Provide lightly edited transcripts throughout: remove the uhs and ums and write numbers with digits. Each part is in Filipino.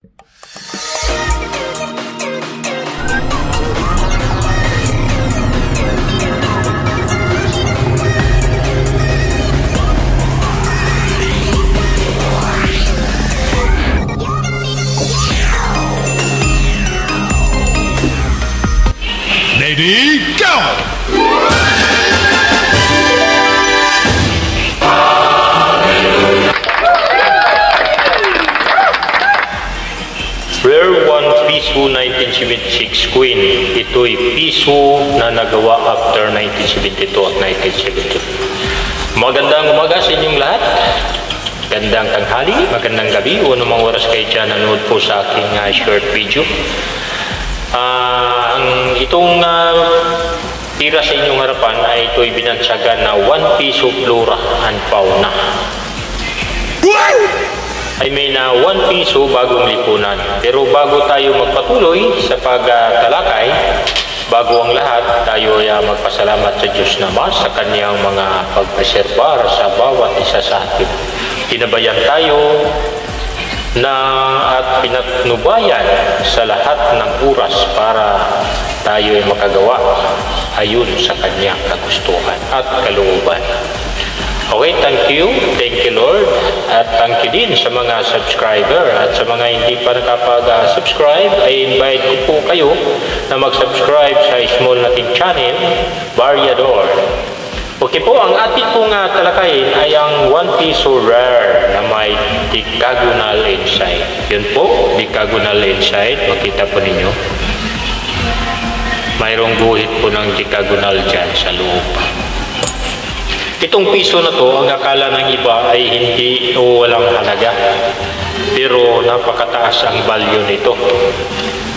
Ready, go! Rare 1 piso 1976 Queen. Ito'y piso na nagawa after 1972 at 1973. Magandang umaga sa inyong lahat. Magandang tanghali, magandang gabi, o anumang oras kayo dyan nanood po sa aking short video. Itong tira sa inyong harapan ay ito'y binansagan na 1 piso flora and fauna. I mean, 1 piso bagong lipunan. Pero bago tayo magpatuloy sa pagtalakay, bago ang lahat, tayo ay magpasalamat sa Diyos naman sa kanyang mga pagpreserbar sa bawat isa sa atin. Tinabayan tayo at pinatnubayan sa lahat ng oras para tayo ay makagawa ayon sa kanyang kagustuhan at kalooban. Okay, thank you Lord, at thank you din sa mga subscriber, at sa mga hindi pa nakapag-subscribe ay invite ko po kayo na mag-subscribe sa small nating channel, Variador. Okay po, ang ating pong talakayin ay ang 1 piso rare na may decagonal inside. Yun po, decagonal inside. Makita po ninyo. Mayroong guhit po ng decagonal dyan sa loob. Itong piso na to, ang akala ng iba ay hindi o walang halaga. Pero napakataas ang value nito.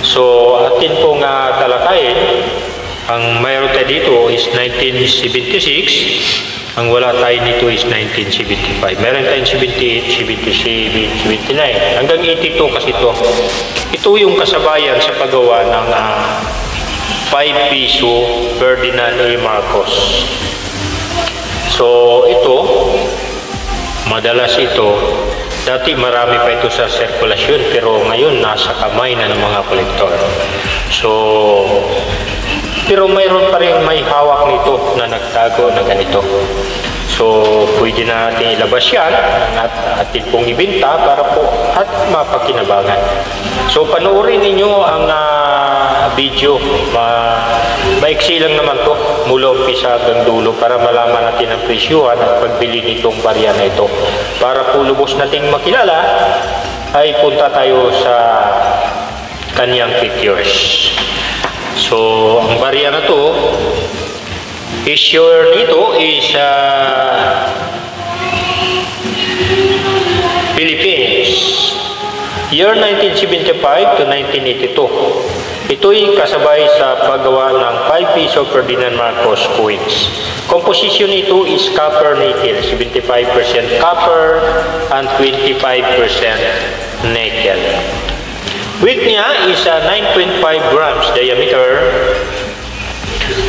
So, atin pong talakayin. Ang mayroon tayo dito is 1976. Ang wala tayo nito is 1975. Meron tayong 78, 77, 79. Hanggang 82 kasi ito. Ito yung kasabayan sa paggawa ng 5 piso Ferdinand A. Marcos. So, ito, madalas ito, dati marami pa ito sa sirkulasyon, pero ngayon nasa kamay na ng mga kolektor. So, pero mayroon pa rin may hawak nito na nagtago na ganito. So, pwede natin ilabas yan at atin pong ibenta para po at mapakinabangan. So, panoorin ninyo ang video. Maiksi lang naman to mula umpisa hanggang dulo para malaman natin ang presyuhan at pagbili nitong barya na ito. Para po lubos nating makilala, ay punta tayo sa kanyang pictures. So, ang barya na to, issue nito is Philippines. Year 1975 to 1982. Ito'y kasabay sa paggawa ng 5 piso Ferdinand Marcos coins. Composition nito is copper nickel, 75% copper and 25% nickel. Weight niya is 9.5 grams diameter,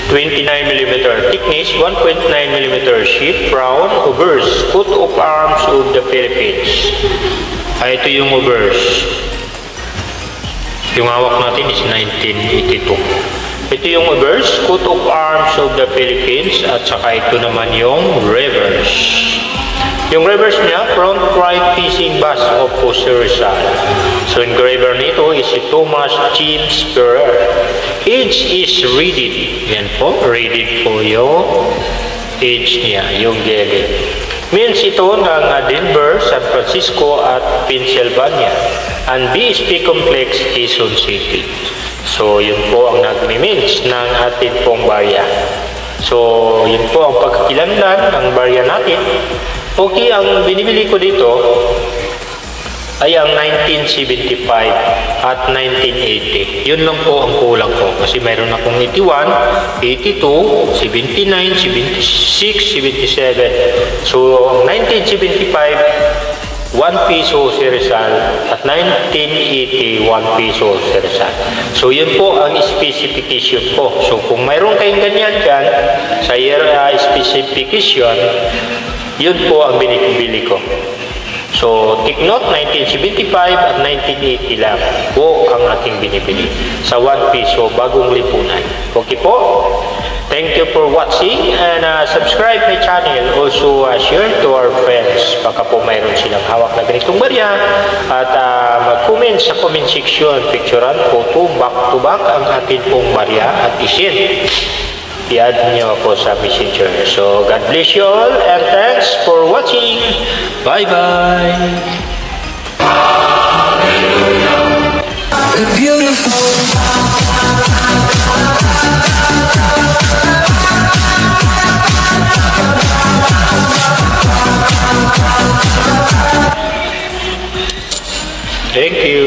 29 mm thickness, 1.9 mm shape, round, obverse, coat of arms of the Philippines. Ito yung obverse. Yung hawak natin is 1982. Ito yung obverse, coat of arms of the Philippines, at saka ito naman yung reverse. Yung reverse niya, front right facing bust of Jose Rizal. So, engraver nito is si Thomas James Ferrer. Age is readed. Yan po, readed po yung age niya, yung gele. Means ito ng Denver, San Francisco at Pennsylvania. And BSP Complex, Quezon City. So, yun po ang nagmi-means ng ating pong barya. So, yun po ang pagkakilanlan ng barya natin. Okay, ang binibili ko dito ay ang 1975 at 1980. Yun lang po ang kulang ko. Kasi mayroon akong 81, 82, 79, 76, 77. So, 1975, 1 piso si Rizal, at 1980, 1 piso si Rizal. So, yun po ang specification ko. So, kung mayroon kayong ganyan dyan, sa year specification, yun po ang binibili ko. So, take note, 1975 at 1980 lang po ang ating binibili sa 1 piso bagong lipunan. Okay po? Thank you for watching and subscribe my channel. Also, share to our friends. Baka po mayroon silang hawak na ganitong barya. At mag-comment sa comment section. Picturean, photo, back to back ang ating pong barya at i-send. I-add nyo ako sa messenger. So, God bless you all and thanks for watching. Bye-bye. Beautiful. Thank you.